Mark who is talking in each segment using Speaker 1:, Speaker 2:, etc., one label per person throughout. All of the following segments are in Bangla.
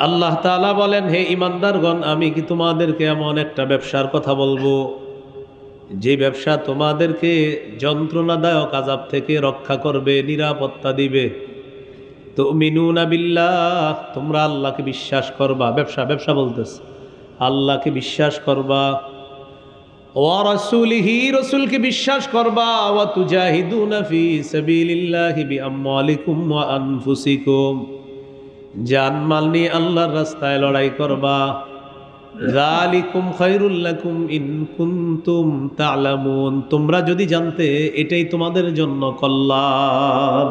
Speaker 1: আল্লাহ তাআলা বলেন, হে ইমানদারগণ, আমি কি তোমাদেরকে এমন একটা ব্যবসার কথা বলবো যে ব্যবসা তোমাদেরকে যন্ত্রণাদায়ক আযাব থেকে রক্ষা করবে, নিরাপত্তা দিবে। তুমিনুনা বিল্লাহ, তোমরা আল্লাহকে বিশ্বাস করবা। ব্যবসা ব্যবসা বলতেছে, আল্লাহকে বিশ্বাস করবা। ওয়া রাসূলিহি, রাসূলকে বিশ্বাস করবা। ওয়া তুজাহিদুনা ফি সাবিলিল্লাহি বিআমওয়ালিকুম ওয়া আনফুসিকুম, জানমাল নিয়ে আল্লাহর রাস্তায় লড়াই করবা। যালিকুম খায়রুল লাকুম ইন কুনতুম তা'লামুন, তোমরা যদি জানতে এটাই তোমাদের জন্য কল্যাণ।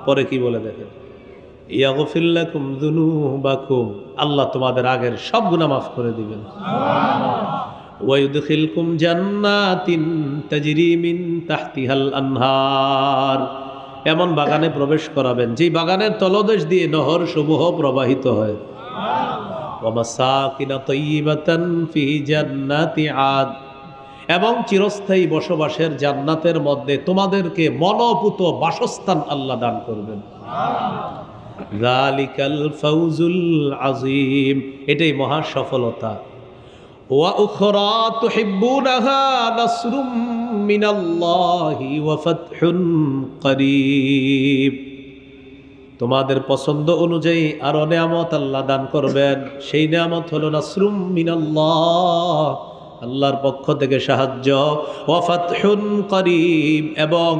Speaker 1: পরে কি বলে দেখেন, ইয়াগফির লাকুম যুনুবাকুম, আল্লাহ তোমাদের আগের সব গুনাহ মাফ করে দিবেন। ওয়া ইউদখিলকুম জান্নাতিন তাজরি মিন তাহতিহাল আনহার, এমন বাগানে প্রবেশ করাবেন যেই বাগানের তলদেশ দিয়ে নহর সমূহ প্রবাহিত হয়। ওয়া মাসাকিনা তাইয়্যিবাতান ফি জান্নাতি আদ, এবং চিরস্থায়ী বসবাসের জান্নাতের মধ্যে তোমাদেরকে মনোপুত বাসস্থান আল্লাহ দান করবেন। যালিকাল ফাউজুল আযীম, এটাই মহা সফলতা। ওয়া উখরা তুহিব্বুনাহা নাসরুম মিনাল্লাহি ওয়া ফাতহুন করিব, তোমাদের পছন্দ অনুযায়ী আরো নিয়ামত আল্লাহ দান করবেন। সেই নিয়ামত হলো নাসরুম মিনাল্লাহ, আল্লাহর পক্ষ থেকে সাহায্য, ওয়া ফাতহুন করিব, এবং